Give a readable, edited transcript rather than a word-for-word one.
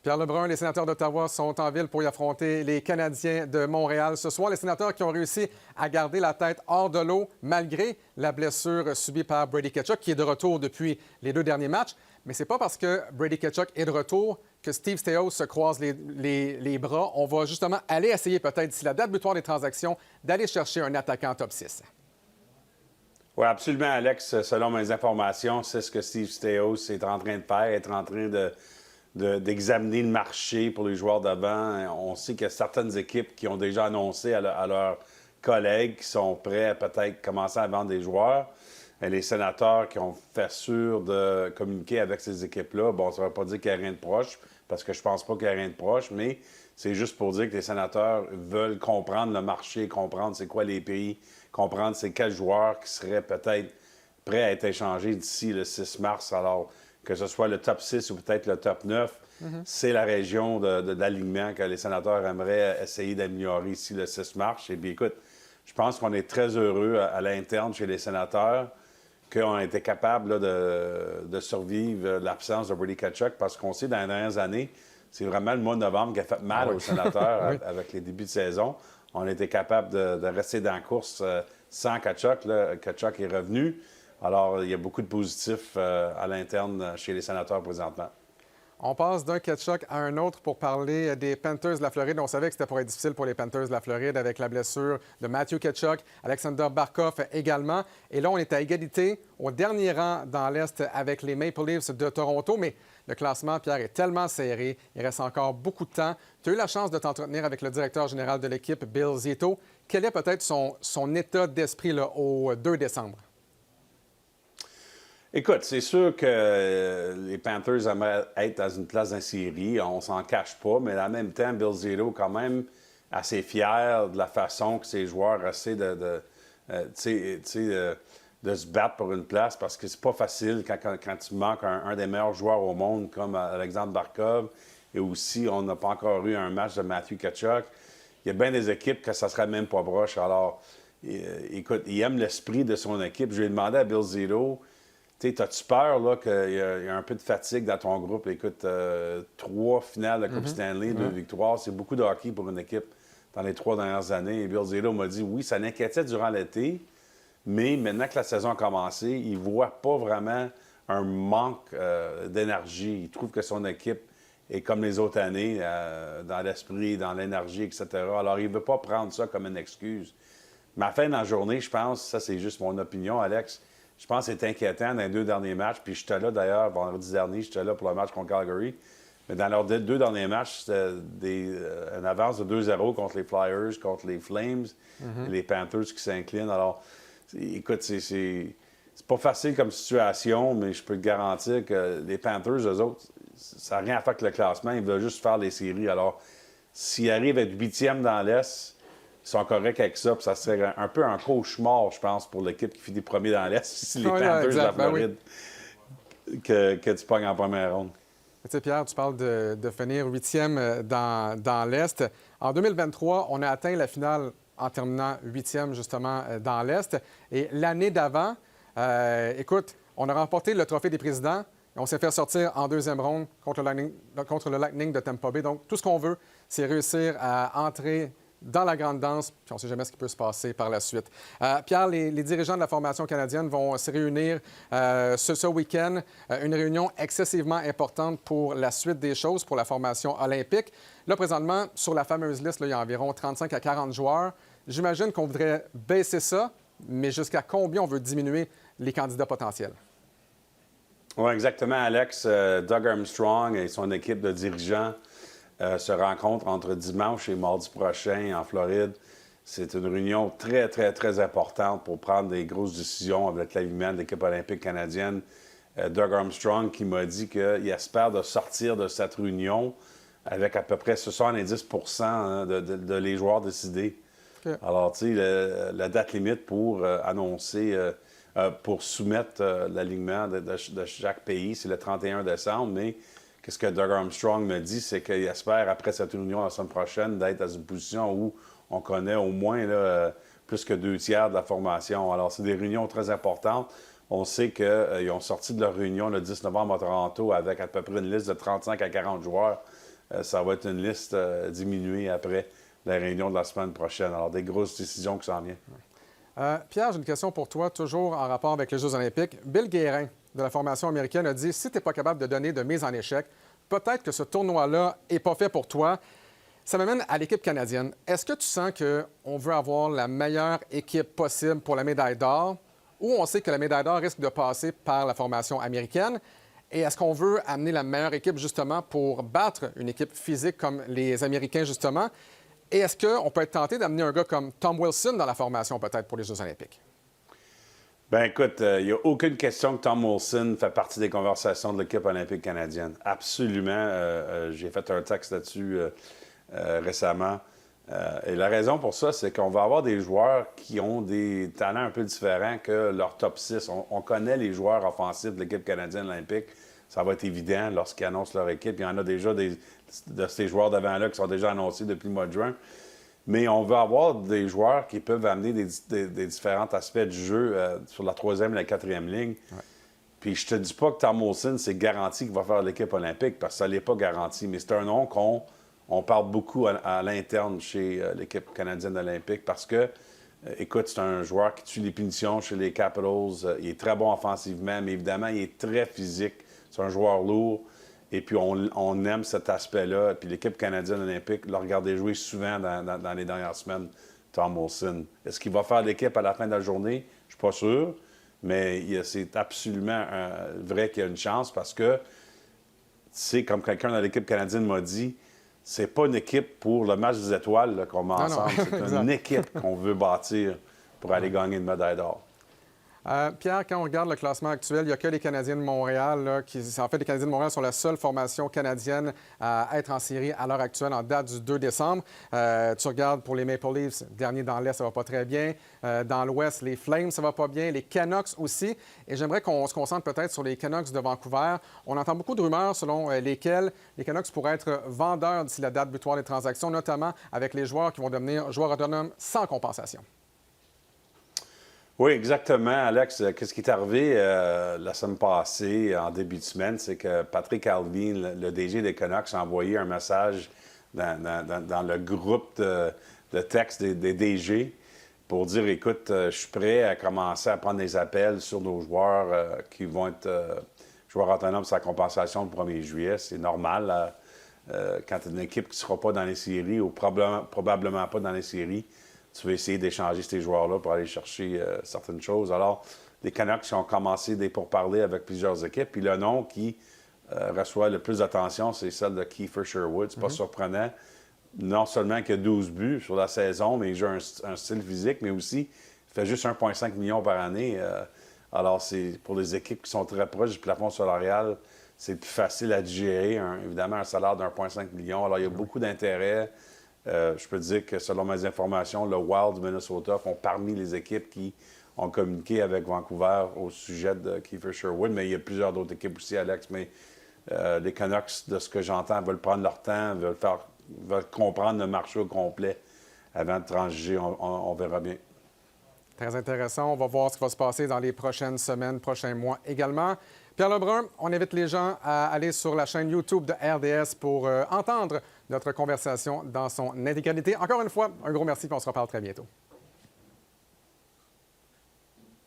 Pierre Lebrun, les Sénateurs d'Ottawa sont en ville pour y affronter les Canadiens de Montréal ce soir. Les Sénateurs qui ont réussi à garder la tête hors de l'eau malgré la blessure subie par Brady Tkachuk, qui est de retour depuis les 2 derniers matchs. Mais c'est pas parce que Brady Tkachuk est de retour que Steve Staios se croise les bras. On va justement aller essayer peut-être d'ici la date butoir des transactions d'aller chercher un attaquant top 6. Oui, absolument, Alex. Selon mes informations, c'est ce que Steve Staios est en train de faire, est en train d'examiner le marché pour les joueurs d'avant. On sait qu'il y a certaines équipes qui ont déjà annoncé à leurs collègues qui sont prêts à peut-être commencer à vendre des joueurs. Et les sénateurs qui ont fait sûr de communiquer avec ces équipes-là, bon, ça ne veut pas dire qu'il n'y a rien de proche, parce que je pense pas qu'il n'y a rien de proche, mais c'est juste pour dire que les sénateurs veulent comprendre le marché, comprendre c'est quoi les pays, comprendre c'est quels joueurs qui seraient peut-être prêts à être échangés d'ici le 6 mars. Alors, que ce soit le top 6 ou peut-être le top 9, c'est la région d'alignement que les sénateurs aimeraient essayer d'améliorer ici le 6 mars. Et bien, écoute, je pense qu'on est très heureux à l'interne chez les sénateurs qu'on a été capable là, de survivre l'absence de Brady Tkachuk parce qu'on sait dans les dernières années, c'est vraiment le mois de novembre qui a fait mal aux sénateurs avec les débuts de saison. On a été capable de rester dans la course sans Tkachuk. Là, Tkachuk est revenu. Alors, il y a beaucoup de positifs à l'interne chez les sénateurs présentement. On passe d'un Tkachuk à un autre pour parler des Panthers de la Floride. On savait que c'était pour être difficile pour les Panthers de la Floride avec la blessure de Matthew Tkachuk, Alexander Barkov également. Et là, on est à égalité au dernier rang dans l'Est avec les Maple Leafs de Toronto. Mais le classement, Pierre, est tellement serré. Il reste encore beaucoup de temps. Tu as eu la chance de t'entretenir avec le directeur général de l'équipe, Bill Zito. Quel est peut-être son état d'esprit là, au 2 décembre? Écoute, c'est sûr que les Panthers aimeraient être dans une place en série. On s'en cache pas, mais en même temps, Bill Zito, quand même, assez fier de la façon que ses joueurs essaient de se battre pour une place parce que c'est pas facile quand tu manques un des meilleurs joueurs au monde comme Alexander Barkov. Et aussi, on n'a pas encore eu un match de Matthew Tkachuk. Il y a bien des équipes que ça serait même pas proche. Alors, écoute, il aime l'esprit de son équipe. Je lui ai demandé à Bill Zito, as-tu peur là, qu'il y a un peu de fatigue dans ton groupe? Écoute, 3 finales de Coupe Stanley, 2 victoires, c'est beaucoup de hockey pour une équipe dans les 3 dernières années. Et Bill Zito m'a dit, oui, ça l'inquiétait durant l'été, mais maintenant que la saison a commencé, il ne voit pas vraiment un manque d'énergie. Il trouve que son équipe est comme les autres années, dans l'esprit, dans l'énergie, etc. Alors, il ne veut pas prendre ça comme une excuse. Mais à la fin de la journée, je pense, ça c'est juste mon opinion, Alex, je pense que c'est inquiétant dans les 2 derniers matchs. Puis j'étais là d'ailleurs, vendredi dernier, j'étais là pour le match contre Calgary. Mais dans leurs 2 derniers matchs, c'était une avance de 2-0 contre les Flyers, contre les Flames, et les Panthers qui s'inclinent. Alors, écoute, c'est pas facile comme situation, mais je peux te garantir que les Panthers, eux autres, ça n'a rien à faire avec le classement. Ils veulent juste faire les séries. Alors, s'ils arrivent à être 8e dans l'Est, ils sont corrects avec ça, puis ça serait un peu un cauchemar, je pense, pour l'équipe qui finit premier dans l'Est, si les Panthers de la Floride que tu pognes en première ronde. Tu sais, Pierre, tu parles de finir 8e dans l'Est. En 2023, on a atteint la finale en terminant 8e, justement, dans l'Est. Et l'année d'avant, écoute, on a remporté le Trophée des présidents et on s'est fait sortir en 2e ronde contre le Lightning de Tampa Bay. Donc, tout ce qu'on veut, c'est réussir à entrer dans la grande danse, puis on ne sait jamais ce qui peut se passer par la suite. Pierre, les dirigeants de la formation canadienne vont se réunir ce week-end. Une réunion excessivement importante pour la suite des choses, pour la formation olympique. Là, présentement, sur la fameuse liste, là, il y a environ 35 à 40 joueurs. J'imagine qu'on voudrait baisser ça, mais jusqu'à combien on veut diminuer les candidats potentiels? Oui, exactement, Alex. Doug Armstrong et son équipe de dirigeants se rencontrent entre dimanche et mardi prochain en Floride. C'est une réunion très, très, très importante pour prendre des grosses décisions avec l'alignement de l'équipe olympique canadienne. Doug Armstrong qui m'a dit qu'il espère de sortir de cette réunion avec à peu près 70 de les joueurs décidés. Okay. Alors, tu sais, la date limite pour annoncer, pour soumettre l'alignement de chaque pays, c'est le 31 décembre, mais qu'est-ce que Doug Armstrong me dit, c'est qu'il espère, après cette réunion la semaine prochaine, d'être dans une position où on connaît au moins là, plus que 2/3 de la formation. Alors, c'est des réunions très importantes. On sait qu'ils ont sorti de leur réunion le 10 novembre à Toronto avec à peu près une liste de 35 à 40 joueurs. ça va être une liste diminuée après la réunion de la semaine prochaine. Alors, des grosses décisions qui s'en viennent. Pierre, j'ai une question pour toi, toujours en rapport avec les Jeux olympiques. Bill Guérin, de la formation américaine, a dit « Si tu n'es pas capable de donner de mise en échec, peut-être que ce tournoi-là n'est pas fait pour toi. » Ça m'amène à l'équipe canadienne. Est-ce que tu sens qu'on veut avoir la meilleure équipe possible pour la médaille d'or ou on sait que la médaille d'or risque de passer par la formation américaine? Et est-ce qu'on veut amener la meilleure équipe justement pour battre une équipe physique comme les Américains justement? Et est-ce qu'on peut être tenté d'amener un gars comme Tom Wilson dans la formation peut-être pour les Jeux olympiques? Bien, écoute, il n'y a aucune question que Tom Wilson fait partie des conversations de l'équipe olympique canadienne. Absolument. J'ai fait un texte là-dessus récemment. Et la raison pour ça, c'est qu'on va avoir des joueurs qui ont des talents un peu différents que leur top 6. On connaît les joueurs offensifs de l'équipe canadienne olympique. Ça va être évident lorsqu'ils annoncent leur équipe. Il y en a déjà de ces joueurs d'avant-là qui sont déjà annoncés depuis le mois de juin. Mais on veut avoir des joueurs qui peuvent amener des différents aspects du jeu sur la troisième et la quatrième ligne. Ouais. Puis je te dis pas que Tom Wilson, c'est garanti qu'il va faire l'équipe olympique parce que ça n'est pas garanti. Mais c'est un nom qu'on parle beaucoup à l'interne chez l'équipe canadienne olympique parce que, écoute, c'est un joueur qui tue les punitions chez les Capitals. Il est très bon offensivement, mais évidemment, il est très physique. C'est un joueur lourd. Et puis, on aime cet aspect-là. Puis l'équipe canadienne olympique l'a regardé jouer souvent dans les dernières semaines, Tom Wilson. Est-ce qu'il va faire l'équipe à la fin de la journée? Je ne suis pas sûr. Mais c'est absolument vrai qu'il y a une chance parce que, tu sais, comme quelqu'un dans l'équipe canadienne m'a dit, c'est pas une équipe pour le match des étoiles là, qu'on met ensemble. C'est une équipe qu'on veut bâtir pour aller gagner une médaille d'or. Pierre, quand on regarde le classement actuel, il n'y a que les Canadiens de Montréal. En fait, les Canadiens de Montréal sont la seule formation canadienne à être en série à l'heure actuelle, en date du 2 décembre. Tu regardes pour les Maple Leafs, dernier dans l'Est, ça va pas très bien. Dans l'Ouest, les Flames, ça va pas bien. Les Canucks aussi. Et j'aimerais qu'on se concentre peut-être sur les Canucks de Vancouver. On entend beaucoup de rumeurs selon lesquelles les Canucks pourraient être vendeurs d'ici la date butoir des transactions, notamment avec les joueurs qui vont devenir joueurs autonomes sans compensation. Oui, exactement, Alex. Qu'est-ce qui est arrivé la semaine passée, en début de semaine, c'est que Patrick Allvin, le DG des Canucks, a envoyé un message dans le groupe de texte des DG pour dire, écoute, je suis prêt à commencer à prendre des appels sur nos joueurs qui vont être joueurs autonomes sans compensation le 1er juillet. C'est normal quand tu as une équipe qui ne sera pas dans les séries ou probablement pas dans les séries. Tu veux essayer d'échanger ces joueurs-là pour aller chercher certaines choses. Alors, les Canucks ont commencé des pourparlers avec plusieurs équipes. Puis le nom qui reçoit le plus d'attention, c'est celle de Kiefer Sherwood. C'est pas surprenant. Non seulement qu'il a 12 buts sur la saison, mais il joue un style physique, mais aussi, il fait juste 1,5 million par année. Alors, c'est pour les équipes qui sont très proches du plafond salarial, c'est plus facile à digérer. Évidemment, un salaire d'1,5 million. Alors, il y a beaucoup d'intérêt. Je peux te dire que, selon mes informations, le Wild du Minnesota font parmi les équipes qui ont communiqué avec Vancouver au sujet de Kiefer Sherwood, mais il y a plusieurs d'autres équipes aussi, Alex. Mais les Canucks, de ce que j'entends, veulent prendre leur temps, veulent comprendre le marché au complet avant de transiger. On verra bien. Très intéressant. On va voir ce qui va se passer dans les prochaines semaines, prochains mois également. Pierre Lebrun, on invite les gens à aller sur la chaîne YouTube de RDS pour entendre notre conversation dans son intégralité. Encore une fois, un gros merci et on se reparle très bientôt.